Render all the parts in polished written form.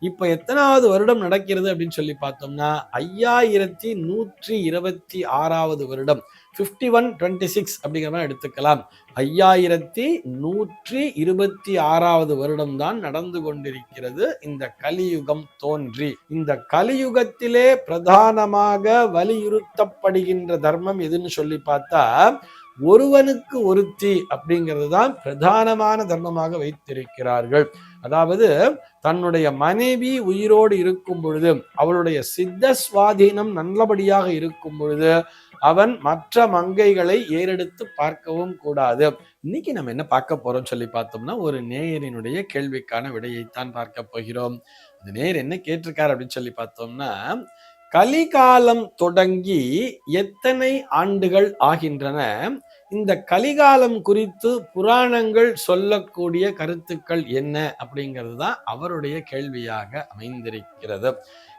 இப்ப எத்தனாவது வருடம் நடக்கிறது அப்படின்னு சொல்லி பார்த்தோம்னா 5126வது வருடம். 5126 அப்படிங்கிற மாதிரி எடுத்துக்கலாம். 5126வது வருடம் தான் நடந்து கொண்டிருக்கிறது இந்த கலியுகம் தோன்றி. இந்த கலியுகத்திலே பிரதானமாக வலியுறுத்தப்படுகின்ற தர்மம் எதுன்னு சொல்லி பார்த்தா ஒருவனுக்கு ஒருத்தி அப்படிங்கிறது தான் பிரதானமான தர்மமாக வைத்திருக்கிறார்கள். அதாவது தன்னுடைய மனைவி உயிரோடு இருக்கும் பொழுது, அவளுடைய சித்த சுவாதீனம் நல்லபடியாக இருக்கும் பொழுது அவன் மற்ற மங்கைகளை ஏறெடுத்து பார்க்கவும் கூடாது. இன்னைக்கு நம்ம என்ன பார்க்க போறோம் சொல்லி பார்த்தோம்னா, ஒரு நேயரினுடைய கேள்விக்கான விடையைத்தான் பார்க்க போகிறோம். இந்த நேயர் என்ன கேட்டிருக்காரு அப்படின்னு சொல்லி பார்த்தோம்னா, கலிகாலம் தொடங்கி எத்தனை ஆண்டுகள் ஆகின்றன? இந்த கலிகாலம் குறித்து புராணங்கள் சொல்லக்கூடிய கருத்துக்கள் என்ன அப்படிங்கிறது தான் அவருடைய கேள்வியாக அமைந்திருக்கிறது.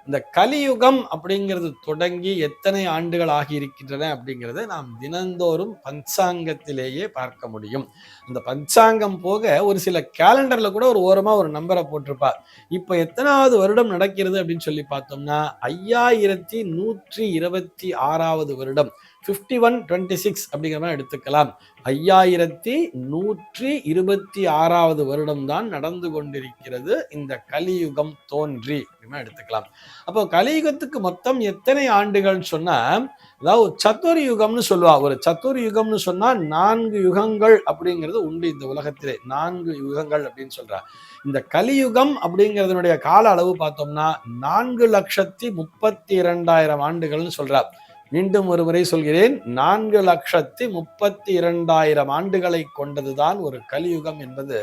இந்த கலியுகம் அப்படிங்கிறது தொடங்கி எத்தனை ஆண்டுகள் ஆகியிருக்கின்றன அப்படிங்கிறத நாம் தினந்தோறும் பஞ்சாங்கத்திலேயே பார்க்க முடியும். அந்த பஞ்சாங்கம் போக ஒரு சில கேலண்டர்ல கூட ஒரு ஓரமா ஒரு நம்பரை போட்டிருப்பார். இப்ப எத்தனாவது வருடம் நடக்கிறது அப்படின்னு சொல்லி பார்த்தோம்னா 5126வது வருடம். 5126 அப்படிங்கிற மாதிரி எடுத்துக்கலாம். 5126வது வருடம் தான் நடந்து கொண்டிருக்கிறது இந்த கலியுகம் தோன்றி எடுத்துக்கலாம். அப்போ கலியுகத்துக்கு மொத்தம் எத்தனை ஆண்டுகள் சொன்னா, அதாவது சத்துர் யுகம்னு சொல்லுவா. ஒரு சத்துர் யுகம்னு சொன்னா 4 யுகங்கள் அப்படிங்கிறது உண்டு இந்த உலகத்திலே. 4 யுகங்கள் அப்படின்னு சொல்றா. இந்த கலியுகம் அப்படிங்கிறதுனுடைய கால அளவு பார்த்தோம்னா 4,32,000 ஆண்டுகள்னு சொல்றா. மீண்டும் ஒரு முறை சொல்கிறேன், 4,32,000 ஆண்டுகளை கொண்டதுதான் ஒரு கலியுகம் என்பது.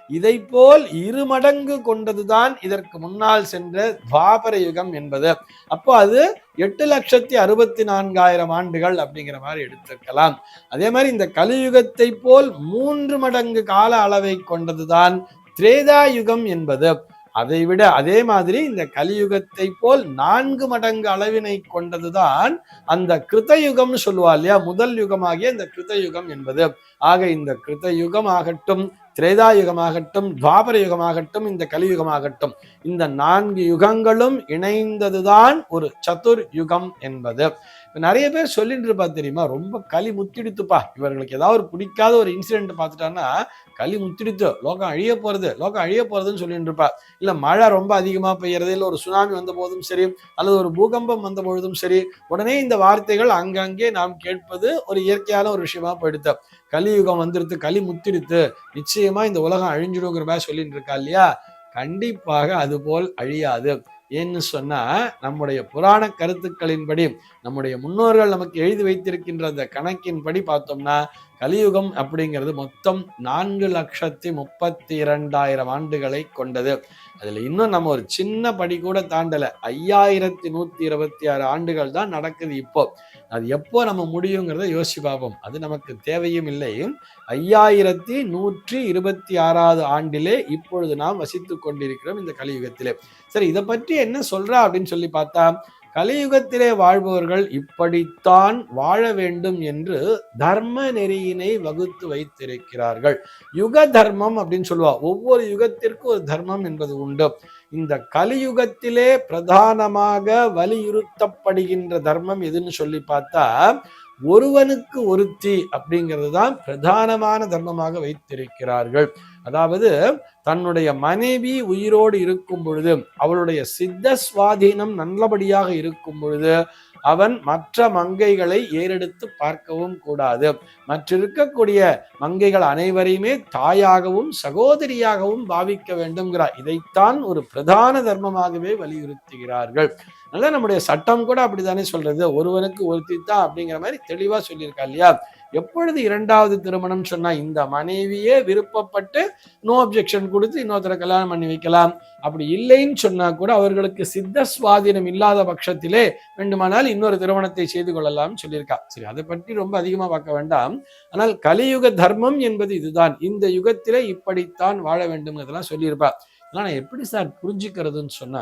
இதை போல் 2 மடங்கு கொண்டதுதான் இதற்கு முன்னால் சென்ற துவாபர யுகம் என்பது. அப்போ அது 8,64,000 ஆண்டுகள் அப்படிங்கிற மாதிரி எடுத்திருக்கலாம். அதே மாதிரி இந்த கலியுகத்தை போல் 3 மடங்கு கால அளவை கொண்டதுதான் திரேதா யுகம் என்பது. அதை விட அதே மாதிரி இந்த கலியுகத்தை போல் 4 மடங்கு அளவினை கொண்டதுதான் அந்த கிருத்தயுகம்னு சொல்லுவா இல்லையா, முதல் யுகமாகிய இந்த கிருத்தயுகம் என்பது. ஆக இந்த கிருத்தயுகம் ஆகட்டும், திரேதா யுகமாகட்டும், துவாபர யுகமாகட்டும், இந்த கலியுகமாகட்டும், இந்த 4 யுகங்களும் இணைந்ததுதான் ஒரு சதுர் யுகம் என்பது. நிறைய பேர் சொல்லிட்டு இருப்பா தெரியுமா, ரொம்ப களி முத்திடுத்துப்பா, இவர்களுக்கு ஏதாவது ஒரு பிடிக்காத ஒரு இன்சிடென்ட் பார்த்துட்டான்னா களி முத்திடுத்து, லோகம் அழிய போறதுன்னு சொல்லிட்டு இருப்பா. இல்ல மழை ரொம்ப அதிகமா பெய்யறது, இல்ல ஒரு சுனாமி வந்த போதும் சரி, அல்லது ஒரு பூகம்பம் வந்த பொழுதும் சரி, உடனே இந்த வார்த்தைகள் அங்கங்கே நாம் கேட்பது ஒரு இயற்கையான ஒரு விஷயமா போயிடுத்து. கலியுகம் வந்துடுத்து, களி முத்திடுத்து, நிச்சயமா இந்த உலகம் அழிஞ்சிடுங்கிற மாதிரி சொல்லிட்டு இருக்கா இல்லையா. கண்டிப்பாக அது போல் அழியாது. ஏன்னு சொன்னா, நம்முடைய புராண கருத்துக்களின்படி, நம்முடைய முன்னோர்கள் நமக்கு எழுதி வைத்திருக்கின்ற அந்த கணக்கின்படி பார்த்தோம்னா, கலியுகம் அப்படிங்கிறது மொத்தம் 4,32,000 ஆண்டுகளை கொண்டது. அதுல இன்னும் நம்ம ஒரு சின்ன படி கூட தாண்டல. 5,126 ஆண்டுகள் தான் நடக்குது இப்போ. அது எப்போ நம்ம முடியுங்கிறத யோசிச்சு பார்ப்போம். அது நமக்கு தேவையும் இல்லை. 5,126வது ஆண்டிலே இப்பொழுது நாம் வசித்துக் கொண்டிருக்கிறோம் இந்த கலியுகத்திலே. சரி, இதை பற்றி என்ன சொல்றா அப்படின்னு சொல்லி பார்த்தா, கலியுகத்திலே வாழ்பவர்கள் இப்படித்தான் வாழ வேண்டும் என்று தர்ம நெறியினை வகுத்து வைத்திருக்கிறார்கள். யுக தர்மம் அப்படின்னு சொல்லுவா. ஒவ்வொரு யுகத்திற்கும் ஒரு தர்மம் என்பது உண்டு. இந்த கலியுகத்திலே பிரதானமாக வலியுறுத்தப்படுகின்ற தர்மம் எதுன்னு சொல்லி பார்த்தா ஒருவனுக்கு ஒருத்தி அப்படிங்கிறது தான் பிரதானமான தர்மமாக வைத்திருக்கிறார்கள். அதாவது தன்னுடைய மனைவி உயிரோடு இருக்கும் பொழுது, அவளுடைய சித்த சுவாதீனம் நல்லபடியாக இருக்கும் பொழுது அவன் மற்ற மங்கைகளை ஏறெடுத்து பார்க்கவும் கூடாது. மற்றிருக்கக்கூடிய மங்கைகள் அனைவரையுமே தாயாகவும் சகோதரியாகவும் பாவிக்க வேண்டும்ங்கிறார். இதைத்தான் ஒரு பிரதான தர்மமாகவே வலியுறுத்துகிறார்கள். அதனால நம்முடைய சட்டம் கூட அப்படித்தானே சொல்றது, ஒருவனுக்கு ஒருத்தி தான் அப்படிங்கிற மாதிரி தெளிவா சொல்லியிருக்கா இல்லையா. எப்பொழுது 2வது திருமணம் சொன்னா, இந்த மனைவியே விருப்பப்பட்டு நோ அப்ஜெக்ஷன் கொடுத்து இன்னொருத்தரை கல்யாணம் பண்ணி வைக்கலாம். அப்படி இல்லைன்னு சொன்னா கூட அவர்களுக்கு சித்த சுவாதீனம் இல்லாத பட்சத்திலே வேண்டுமானால் இன்னொரு திருமணத்தை செய்து கொள்ளலாம் சொல்லியிருக்கா. சரி, அதை பற்றி ரொம்ப அதிகமா பார்க்க வேண்டாம். ஆனால் கலியுக தர்மம் என்பது இதுதான். இந்த யுகத்திலே இப்படித்தான் வாழ வேண்டும் இதெல்லாம் சொல்லியிருப்பா. நான் எப்படி சார் புரிஞ்சுக்கிறதுன்னு சொன்னா,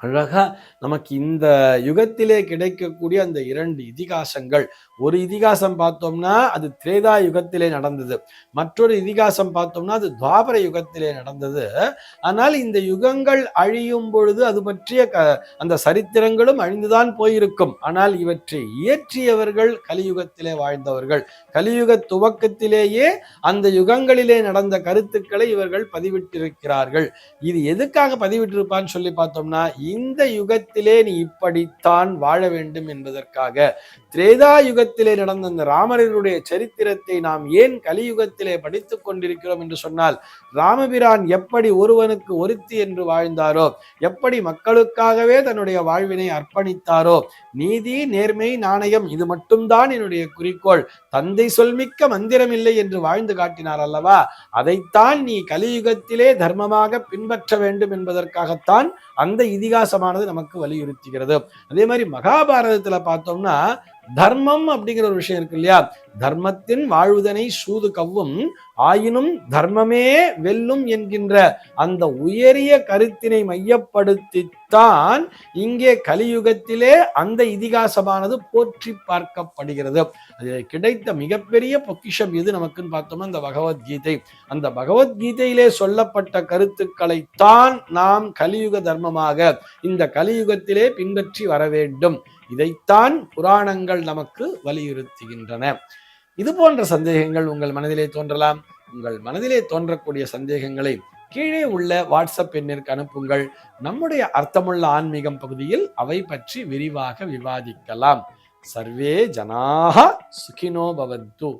அழகா நமக்கு இந்த யுகத்திலே கிடைக்கக்கூடிய அந்த 2 இதிகாசங்கள், ஒரு இதிகாசம் பார்த்தோம்னா அது திரேதா யுகத்திலே நடந்தது, மற்றொரு இதிகாசம் பார்த்தோம்னா அது துவாபர யுகத்திலே நடந்தது. ஆனால் இந்த யுகங்கள் அழியும் பொழுது அது பற்றிய அந்த சரித்திரங்களும் அழிந்துதான் போயிருக்கும். ஆனால் இவற்றை இயற்றியவர்கள் கலியுகத்திலே வாழ்ந்தவர்கள். கலியுக துவக்கத்திலேயே அந்த யுகங்களிலே நடந்த கருத்துக்களை இவர்கள் பதிவிட்டிருக்கிறார்கள். இது எதுக்காக பதிவிட்டிருப்பான்னு சொல்லி பார்த்தோம்னா, இந்த யுகத்திலே நீ இப்படித்தான் வாழ வேண்டும் என்பதற்காக. திரேதா யுகத்திலே நடந்த அந்த ராமரனுடைய சரித்திரத்தை நாம் ஏன் கலியுகத்திலே படித்துக் கொண்டிருக்கிறோம் என்று சொன்னால், ராமபிரான் எப்படி ஒருவனுக்கு ஒருத்தி என்று வாழ்ந்தாரோ, எப்படி மக்களுக்காகவே தன்னுடைய வாழ்வினை அர்ப்பணித்தாரோ, நீதி நேர்மை நாணயம் இது மட்டும்தான் என்னுடைய குறிக்கோள், தந்தை சொல்மிக்க மந்திரம் இல்லை என்று வாழ்ந்து காட்டினார் அல்லவா, அதைத்தான் நீ கலியுகத்திலே தர்மமாக பின்பற்ற வேண்டும் என்பதற்காகத்தான் அந்த இதிகாசமானது நமக்கு வலியுறுத்துகிறது. அதே மாதிரி மகாபாரதத்துல பார்த்தோம்னா தர்மம் அப்படிங்கிற ஒரு விஷயம் இருக்கு இல்லையா, தர்மத்தின் வாழ்வுதனை சூது கவ்வும் ஆயினும் தர்மமே வெல்லும் என்கின்ற அந்த உயரிய கருத்தினை மையப்படுத்தித்தான் இங்கே கலியுகத்திலே அந்த இதிகாசமானது போற்றி பார்க்கப்படுகிறது. அது கிடைத்த மிகப்பெரிய பொக்கிஷம் எது நமக்குன்னு பார்த்தோம்னா இந்த பகவத்கீதை. அந்த பகவத்கீதையிலே சொல்லப்பட்ட கருத்துக்களைத்தான் நாம் கலியுக தர்மமாக இந்த கலியுகத்திலே பின்பற்றி வர வேண்டும். இதைத்தான் புராணங்கள் நமக்கு வலியுறுத்துகின்றன. இது போன்ற சந்தேகங்கள் உங்கள் மனதிலே தோன்றலாம். உங்கள் மனதிலே தோன்றக்கூடிய சந்தேகங்களை கீழே உள்ள வாட்ஸ்அப் எண்ணிற்கு அனுப்புங்கள். நம்முடைய அர்த்தமுள்ள ஆன்மீகம் பகுதியில் அவை பற்றி விரிவாக விவாதிக்கலாம். சர்வே ஜனாஹ சுகினோ பவந்து.